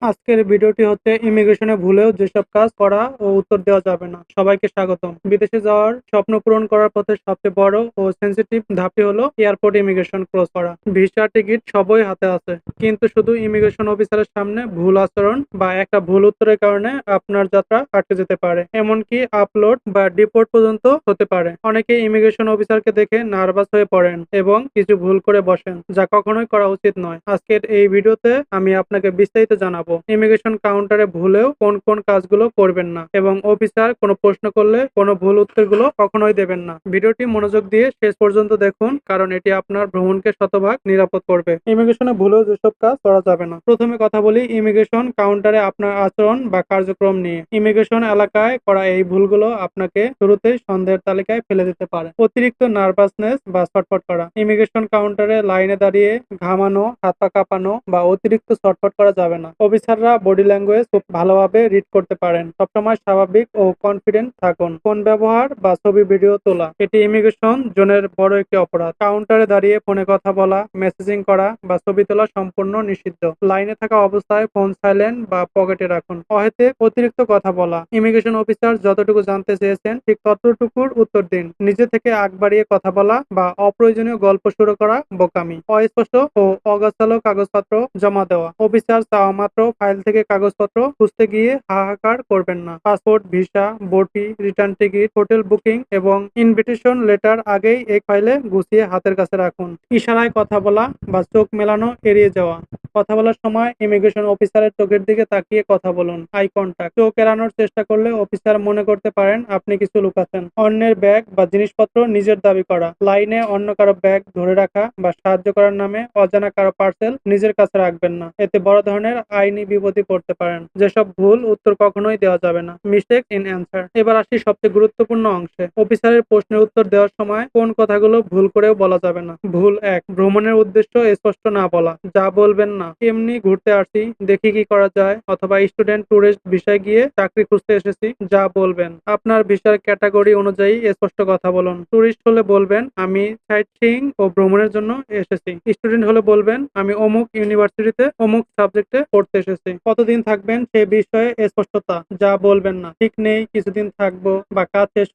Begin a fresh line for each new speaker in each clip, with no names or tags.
আজকের ভিডিওটি হচ্ছে ইমিগ্রেশনে ভুলেও যেসব কাজ করা ও উত্তর দেওয়া যাবে না। সবাইকে স্বাগতম। বিদেশে যাওয়ার স্বপ্ন পূরণ করার পথে সবচেয়ে বড় ও সেনসিটিভ ধাপই হলো এয়ারপোর্ট ইমিগ্রেশন ক্রস করা। ভিসা, টিকিট সবই হাতে আছে। কিন্তু শুধু ইমিগ্রেশন অফিসারের সামনে ভুল আচরণ বা একটা ভুল উত্তরের কারণে আপনার যাত্রা আটকে যেতে পারে। এমনকি আপলোড বা ডিপোর্ট পর্যন্ত হতে পারে। অনেকে ইমিগ্রেশন অফিসারকে দেখে নার্ভাস হয়ে পড়েন এবং কিছু ভুল করে বসেন, যা কখনোই করা উচিত নয়। আজকের এই ভিডিওতে আমি আপনাকে বিস্তারিত জানাবো ইমিগ্রেশন কাউন্টারে ভুলেও কোন কোন কাজগুলো করবেন না এবং অফিসার কোনো প্রশ্ন করলে কোনো ভুল উত্তরগুলো কখনোই দেবেন না। ভিডিওটি মনোযোগ দিয়ে শেষ পর্যন্ত দেখুন, কারণ এটি আপনার ভ্রমণকে শতভাগ নিরাপদ করবে। ইমিগ্রেশনে ভুলেও যেসব কাজ করা যাবে না। প্রথমে কথা বলি ইমিগ্রেশন কাউন্টারে আপনার আচরণ বা কার্যক্রম নিয়ে। ইমিগ্রেশন এলাকায় করা এই ভুলগুলো আপনাকে শুরুতেই সন্দেহের তালিকায় ফেলে দিতে পারে। অতিরিক্ত নার্ভাসনেস বা ছটফট করা। ইমিগ্রেশন কাউন্টারে লাইনে দাঁড়িয়ে ঘামানো, হাত পা কাঁপানো বা অতিরিক্ত ছটফট করা যাবে না। অফিসাররা বডি ল্যাঙ্গুয়েজ খুব ভালোভাবে রিড করতে পারেন। সবসময় স্বাভাবিক ও কনফিডেন্ট থাকুন। ফোন ব্যবহার বা ছবি ভিডিও তোলা, এটি ইমিগ্রেশন জোনের বড় একটি অপরাধ। কাউন্টারে দাঁড়িয়ে ফোনে কথা বলা, মেসেজিং করা বা ছবি তোলা সম্পূর্ণ নিষিদ্ধ। লাইনে থাকা অবস্থায় ফোন সাইলেন্ট বা পকেটে রাখুন। অহেতুক অতিরিক্ত কথা বলা। ইমিগ্রেশন অফিসার যতটুকু জানতে চেয়েছেন ঠিক ততটুকুর উত্তর দিন। নিজে থেকে আগ বাড়িয়ে কথা বলা বা অপ্রয়োজনীয় গল্প শুরু করা বোকামি। অস্পষ্ট ও অগোছালো কাগজপত্র জমা দেওয়া। অফিসার চাওয়া মাত্র ফাইল থেকে কাগজপত্র খুঁজতে গিয়ে হাহাকার করবেন না। পাসপোর্ট, ভিসা, ভর্তি, রিটার্ন টিকিট, হোটেল বুকিং এবং ইনভিটেশন লেটার আগেই এক ফাইলে গুছিয়ে হাতের কাছে রাখুন। ইশারায় কথা বলা বা চোখ মেলানো এড়িয়ে যাওয়া। কথা বলার সময় ইমিগ্রেশন অফিসারের চোখের দিকে তাকিয়ে কথা বলুন। Eye contact. চোখ এড়ানোর চেষ্টা করলে অফিসার মনে করতে পারেন আপনি কিছু লুকাচ্ছেন। অন্যের ব্যাগ বা জিনিসপত্র নিজের দাবি করা। লাইনে অন্য কারো ব্যাগ ধরে রাখা বা সাহায্য করার নামে অজানা কারো পার্সেল নিজের কাছে রাখবেন না। এতে বড় ধরনের আইনি বিপদে পড়তে পারেন। যেসব ভুল উত্তর কখনোই দেওয়া যাবে না। Mistake in answer. এবার আসি সবচেয়ে গুরুত্বপূর্ণ অংশে। অফিসারের প্রশ্নের উত্তর দেওয়ার সময় কোন কথাগুলো ভুল করেও বলা যাবে না। ভুল ১, ভ্রমণের উদ্দেশ্য স্পষ্ট না বলা। যা বলবেন না, এমনি ঘুরতে আসছি, দেখি কি করা যায়, অথবা স্টুডেন্ট ট্যুরিস্ট ভিসায় গিয়ে চাকরি খুঁজতে এসেছি। যা বলবেন, আপনার ভিসার ক্যাটাগরি অনুযায়ী স্পষ্ট কথা বলুন। ট্যুরিস্ট হলে বলবেন আমি সাইট সিইং ও ভ্রমণের জন্য এসেছি। স্টুডেন্ট হলে বলবেন আমি অমুক ইউনিভার্সিটিতে অমুক সাবজেক্টে পড়তে এসেছি। কতদিন থাকবেন সে বিষয়ে স্পষ্টতা। যা বলবেন না, ঠিক নেই, কিছুদিন থাকবো বা কাজ শেষ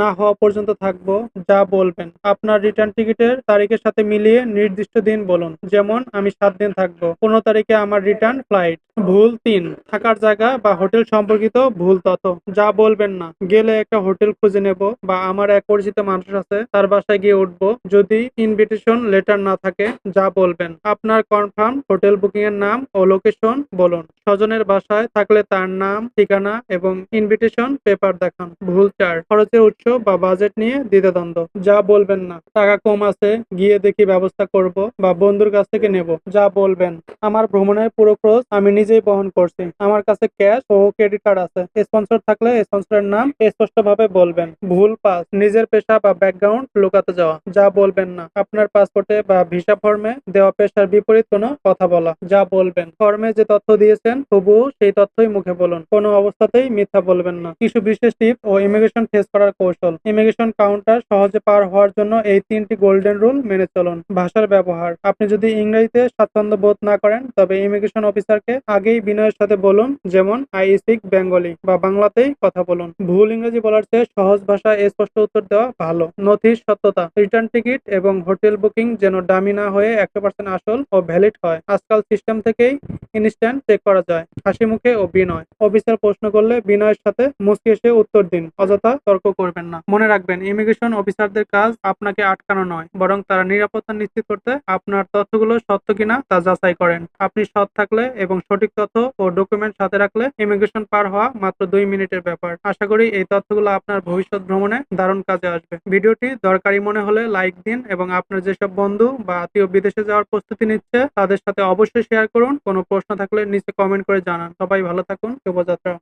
না হওয়া পর্যন্ত থাকবো। যা বলবেন, আপনার রিটার্ন টিকিটের তারিখের সাথে মিলিয়ে নির্দিষ্ট দিন বলুন। যেমন আমি 7 দিন থাকবো, 15 তারিখে আমার রিটার্ন ফ্লাইট। ভুল ৩, থাকার জায়গা বা হোটেল সম্পর্কিত ভুল তথ্য। যা বলবেন না, গেলে একটা হোটেল খুঁজে নেব বা আমার এক পরিচিত মানুষ আছে তার বাসায় গিয়ে উঠবো যদি ইনভিটেশন লেটার না থাকে। যা বলবেন, আপনার কনফার্ম হোটেল বুকিং এর নাম ও লোকেশন বলুন। স্বজনের বাসায় থাকলে তার নাম, ঠিকানা এবং ইনভিটেশন পেপার দেখান। ভুল ৪, খরচের উৎস বা বাজেট নিয়ে দ্বিধাদ্বন্দ্ব। যা বলবেন না, টাকা কম আছে, গিয়ে দেখি ব্যবস্থা করব বা বন্ধুর কাছ থেকে নেব। যা বলবেন, আমার ভ্রমণের পুরো খরচ আমি নিজেই বহন করছি, আমার কাছে ক্যাশ ও ক্রেডিট কার্ড আছে। স্পন্সর থাকলে স্পন্সরের নাম স্পষ্টভাবে বলবেন। ভুল ৫, নিজের পেশা বা ব্যাকগ্রাউন্ড লুকাতে যাওয়া। যা বলবেন না, আপনার পাসপোর্টে বা ভিসা ফর্মে দেওয়া পেশার বিপরীত কোনো কথা বলা। যা বলবেন, ফর্মে যে তথ্য দিয়েছেন তবুও সেই তথ্যই মুখে বলুন। কোনো অবস্থাতেই মিথ্যা বলবেন না। কিছু বিশেষ টিপ ও ইমিগ্রেশন ফেস করার কৌশল। ইমিগ্রেশন কাউন্টার সহজে পার হওয়ার জন্য এই ৩টি গোল্ডেন রুল মেনে চলুন। ভাষার ব্যবহার, আপনি যদি ইংরেজিতে স্বাচ্ছন্দ্য বোধ না করেন তবে ইমিগ্রেশন অফিসারকে আগেই বিনয়ের সাথে বলুন, যেমন আই স্পিক বেঙ্গলি বা বাংলাতেই কথা বলুন। ভুল ইংরেজি বলার চেয়ে সহজ ভাষায় স্পষ্ট উত্তর দেওয়া ভালো। নথির সত্যতা, রিটার্ন টিকিট এবং হোটেল বুকিং যেন ডামি না হয়ে 100% আসল ও ভ্যালিড হয়। আজকাল সিস্টেম থেকেই ইনস্ট্যান্ট চেক করা যায়। হাসি মুখে ও বিনয়, অফিসার প্রশ্ন করলে বিনয়ের সাথে মুচকি এসে উত্তর দিন। অযথা তর্ক করবেন না। মনে রাখবেন, ইমিগ্রেশন অফিসারদের কাজ আপনাকে আটকানো নয়, বরং তারা নিরাপত্তা নিশ্চিত করতে আপনার তথ্যগুলো সত্য কিনা তা যাচাই করেন। আপনি সৎ থাকলে এবং সঠিক তথ্য ও ডকুমেন্ট সাথে রাখলে ইমিগ্রেশন পার হওয়া মাত্র 2 মিনিটের ব্যাপার। আশা করি এই তথ্যগুলো আপনার ভবিষ্যৎ ভ্রমণে দারুণ কাজে আসবে। ভিডিওটি দরকারি মনে হলে লাইক দিন এবং আপনার যেসব বন্ধু বা আত্মীয় বিদেশে যাওয়ার প্রস্তুতি নিচ্ছে তাদের সাথে অবশ্যই শেয়ার করুন। কোনো প্রশ্ন থাকলে নিচে কমেন্ট করে জানান। সবাই ভালো থাকুন। শুভযাত্রা।